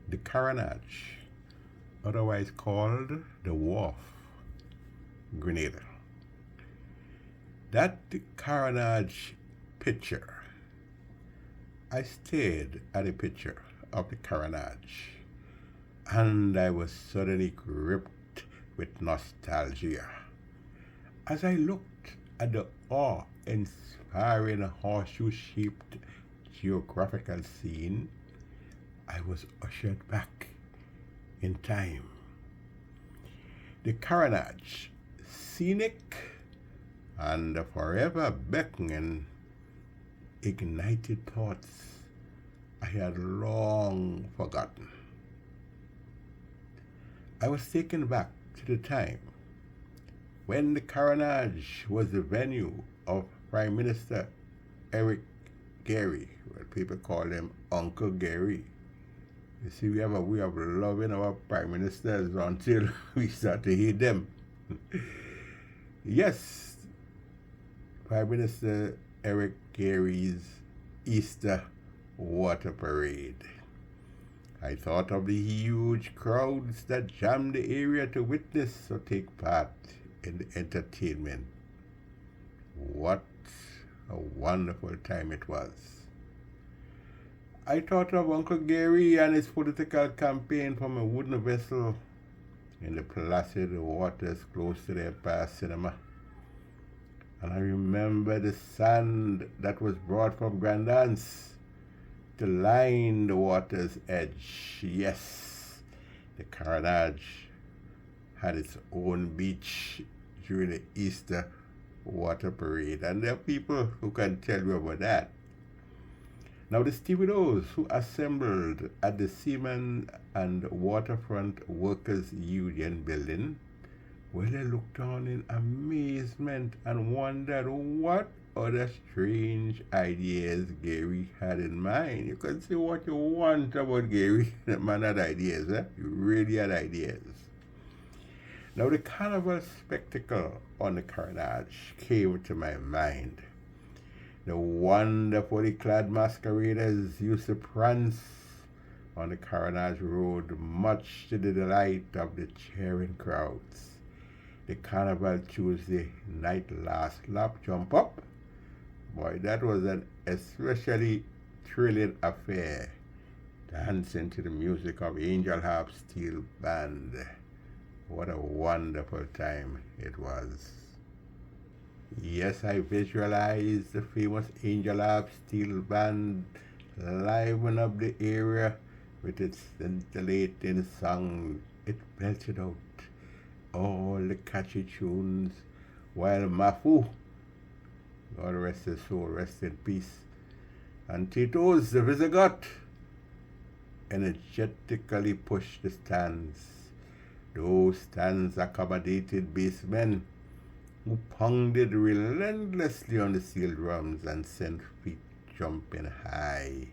the CARENAGE, otherwise called the Wharf, Grenada. That CARENAGE picture, I stared at a picture of the CARENAGE, and I was suddenly gripped with nostalgia as I looked at the awe-inspiring horseshoe-shaped geographical scene. I was ushered back in time. The CARENAGE, scenic and forever beckoning, ignited thoughts I had long forgotten. I was taken back to the time when the CARENAGE was the venue of Prime Minister Eric Gary, well, people call him Uncle Gary. You see, we have a way of loving our prime ministers until we start to hate them. Yes, Prime Minister Eric Gary's Easter Water Parade. I thought of the huge crowds that jammed the area to witness or take part in the entertainment. What a wonderful time it was. I thought of Uncle Gary and his political campaign from a wooden vessel in the placid waters close to the Empire Cinema. And I remember the sand that was brought from Grandance to line the water's edge. Yes, the CARENAGE had its own beach during the Easter Water Parade, and there are people who can tell you about that. Now, the stevedots who assembled at the Seamen and Waterfront Workers Union building, well, they looked on in amazement and wondered what other strange ideas Gary had in mind. You can say what you want about Gary. The man had ideas, eh? He really had ideas. Now, the carnival spectacle on the CARENAGE came to my mind. The wonderfully clad masqueraders used to prance on the CARENAGE road, much to the delight of the cheering crowds. The Carnival Tuesday night last lap jump up, boy, that was an especially thrilling affair, dancing to the music of Angel Harp Steel Band. What a wonderful time it was. Yes, I visualized the famous Angel Harp Steel Band liven up the area with its scintillating song. It belted out all the catchy tunes, while Mafu, God rest his soul, rest in peace, and Tito's the Visigot energetically pushed the stands. Those stands accommodated bassmen who pounded relentlessly on the steel drums and sent feet jumping high.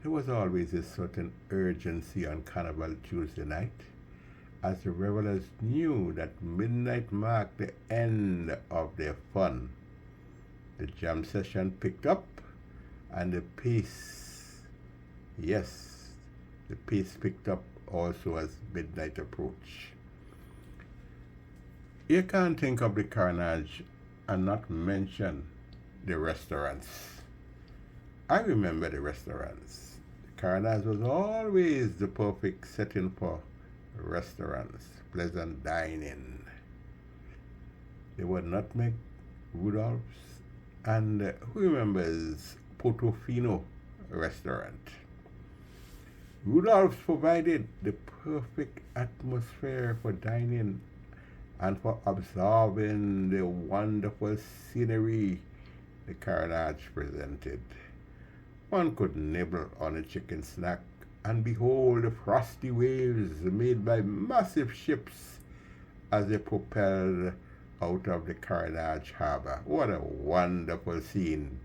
There was always a certain urgency on Carnival Tuesday night, as the revelers knew that midnight marked the end of their fun. The jam session picked up, and the pace, yes, the pace picked up also as midnight approached. You can't think of the CARENAGE and not mention the restaurants. I remember the restaurants. The CARENAGE was always the perfect setting for restaurants, pleasant dining. There were Nutmeg, Rudolph's, and who remembers Portofino restaurant? Rudolph's provided the perfect atmosphere for dining and for absorbing the wonderful scenery the CARENAGE presented. One could nibble on a chicken snack and behold the frosty waves made by massive ships as they propelled out of the CARENAGE harbor. What a wonderful scene.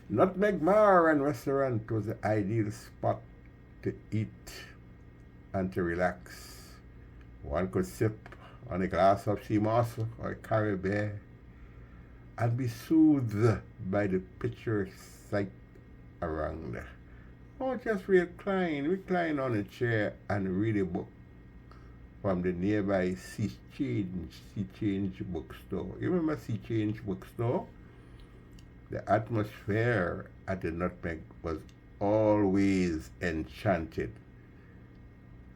Nutmeg Bar and Restaurant was the ideal spot to eat and to relax. One could sip on a glass of sea moss or Caribbean and be soothed by the picturesque sight around. or just recline on a chair and read a book from the nearby Sea Change bookstore. You remember Sea Change bookstore? The atmosphere at the Nutmeg was always enchanted.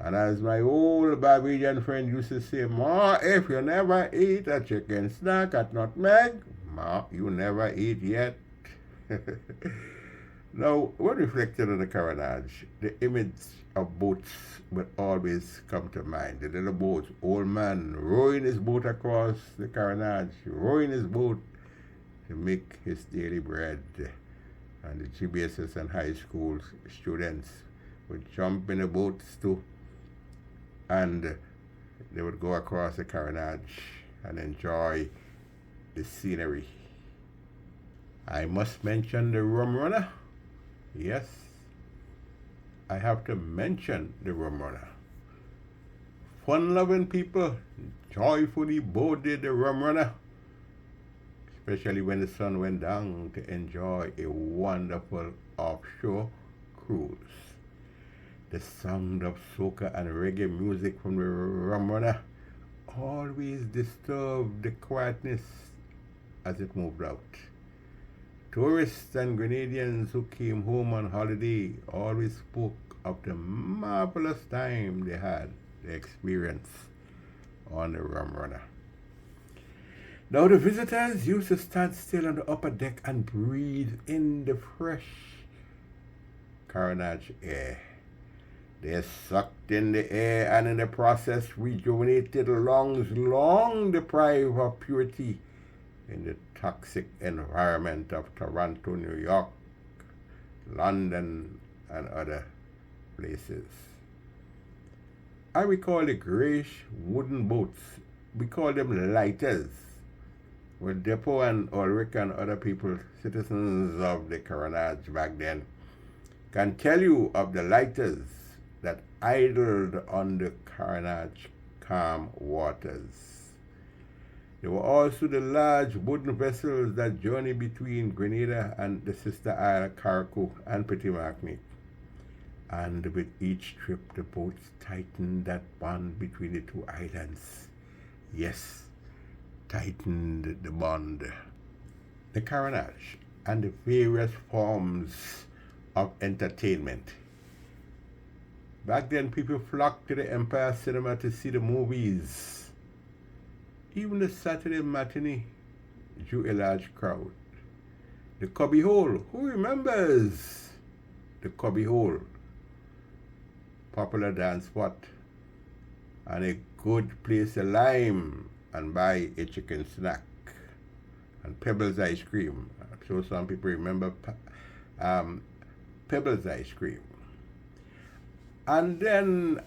And as my old Barbadian friend used to say, Ma, if you never eat a chicken snack at Nutmeg, Ma, you never eat yet. Now, when reflected on the CARENAGE, the image of boats will always come to mind. The little boats, old man rowing his boat across the CARENAGE, rowing his boat to make his daily bread. And the GBSS and high school students would jump in the boats too, and they would go across the CARENAGE and enjoy the scenery. I must mention the rum runner. Yes, I have to mention the rum runner. Fun-loving people joyfully boarded the rum runner, especially when the sun went down, to enjoy a wonderful offshore cruise. The sound of soca and reggae music from the rum runner always disturbed the quietness as it moved out. Tourists and Grenadians who came home on holiday always spoke of the marvelous time they had, the experience on the rum runner. Now the visitors used to stand still on the upper deck and breathe in the fresh CARENAGE air. They sucked in the air and in the process rejuvenated lungs long deprived of purity in the toxic environment of Toronto, New York, London, and other places. I recall the grayish wooden boats. We call them lighters. Well, Depo and Ulrich and other people, citizens of the CARENAGE back then, can tell you of the lighters that idled on the CARENAGE calm waters. There were also the large wooden vessels that journey between Grenada and the sister isle Carriacou and Petit Martinique. And with each trip, the boats tightened that bond between the two islands. Yes, tightened the bond. The CARENAGE and the various forms of entertainment. Back then, people flocked to the Empire Cinema to see the movies. Even the Saturday matinee drew a large crowd. The Cubby Hole, who remembers the Cubby Hole? Popular dance spot and a good place to lime and buy a chicken snack and Pebbles ice cream. I'm sure some people remember Pebbles ice cream. And then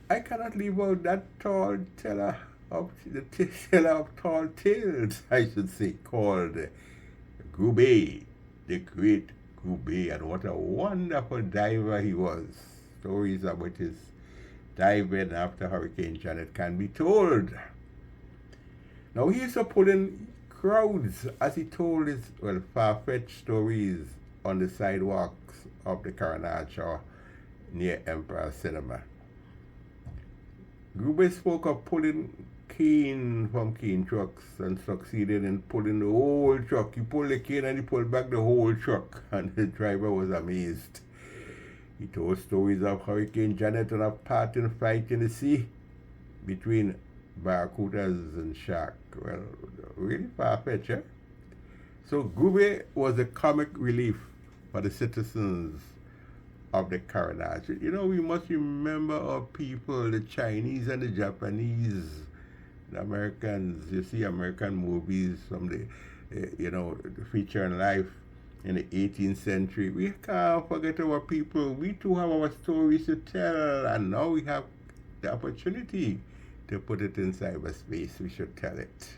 I cannot leave out that tall teller of tall tales, I should say, called Groube, the great Groube, and what a wonderful diver he was. Stories about his diving after Hurricane Janet can be told. Now he used to pull in crowds as he told his far-fetched stories on the sidewalks of the CARENAGE or near Empire Cinema. Groube spoke of pulling cane from cane trucks and succeeded in pulling the whole truck. He pulled the cane and he pulled back the whole truck, and the driver was amazed. He told stories of Hurricane Janet and a parting fight in the sea between barracudas and sharks. Well, really far-fetched, eh? So Groube was a comic relief for the citizens of the CARENAGE. You know, we must remember our people, the Chinese and the Japanese, the Americans. You see American movies from the, featuring life in the 18th century. We can't forget our people. We too have our stories to tell, and now we have the opportunity to put it in cyberspace. We should tell it.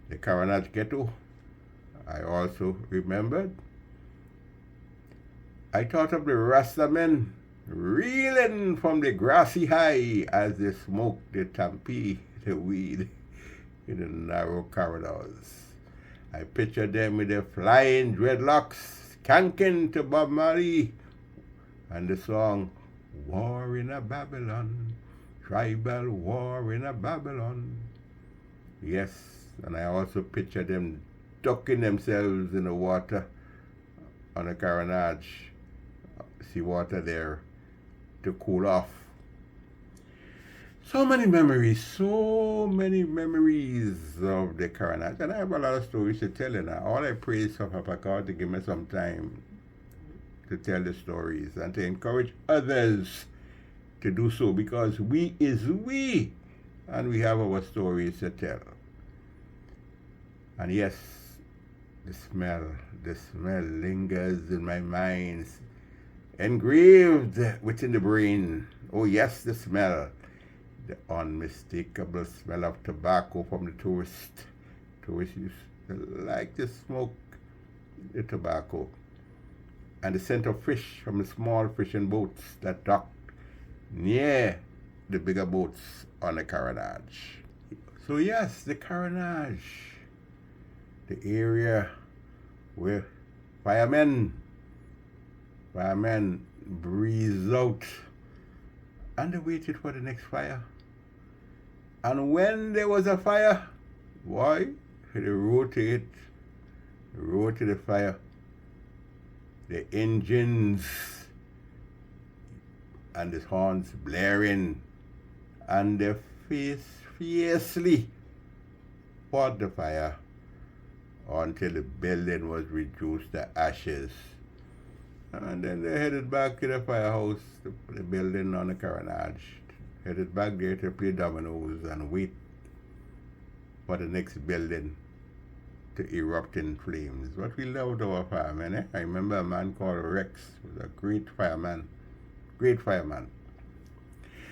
The CARENAGE ghetto, I also remembered. I thought of the Rasta men reeling from the grassy high as they smoked the tampi, the weed, in the narrow corridors. I pictured them with their flying dreadlocks, skanking to Bob Marley And the song, War in a Babylon, Tribal War in a Babylon. Yes, and I also picture them ducking themselves in the water on the CARENAGE, sea water there, to cool off. So many memories of the CARENAGE, and I have a lot of stories to tell you now. All I pray is for Papa God to give me some time to tell the stories and to encourage others to do so, because we is we, and we have our stories to tell. And yes, the smell lingers in my mind, engraved within the brain. Oh yes, the smell, the unmistakable smell of tobacco from the tourists. Tourists used to like to smoke the tobacco. And the scent of fish from the small fishing boats that docked near the bigger boats on the CARENAGE. So yes, the CARENAGE, the area where firemen breathe out and they waited for the next fire. And when there was a fire, why? They rode to the fire. The engines and the horns blaring, and they fiercely fought the fire until the building was reduced to ashes. And then they headed back to the firehouse, the building on the CARENAGE, headed back there to play dominoes and wait for the next building to erupt in flames. But we loved our firemen, eh? I remember a man called Rex, who was a great fireman.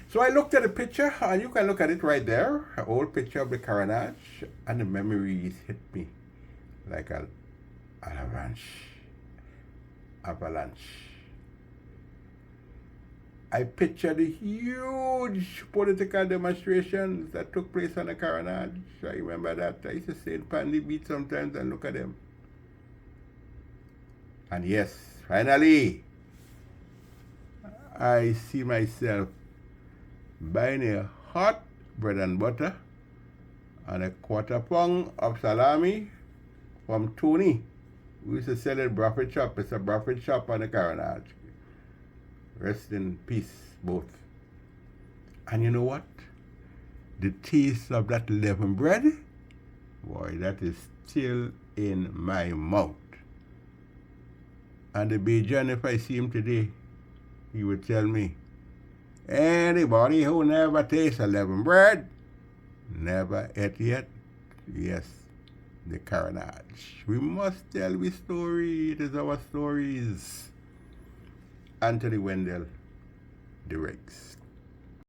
So I looked at the picture, and you can look at it right there, an old picture of the CARENAGE, and the memories hit me like an avalanche. I picture the huge political demonstrations that took place on the CARENAGE. I remember that. I used to stay in Pandy Beach sometimes and look at them. And yes, finally, I see myself buying a hot bread and butter and a quarter pound of salami from Tony. We used to sell at Bradford Shop. It's a Bradford Shop on the CARENAGE. Rest in peace, both. And you know what? The taste of that leavened bread, boy, that is still in my mouth. And the Bajan, if I see him today, he would tell me, anybody who never tastes a leavened bread, never ate yet. Yes, the CARENAGE. We must tell the story. It is our stories. Anthony Wendell directs.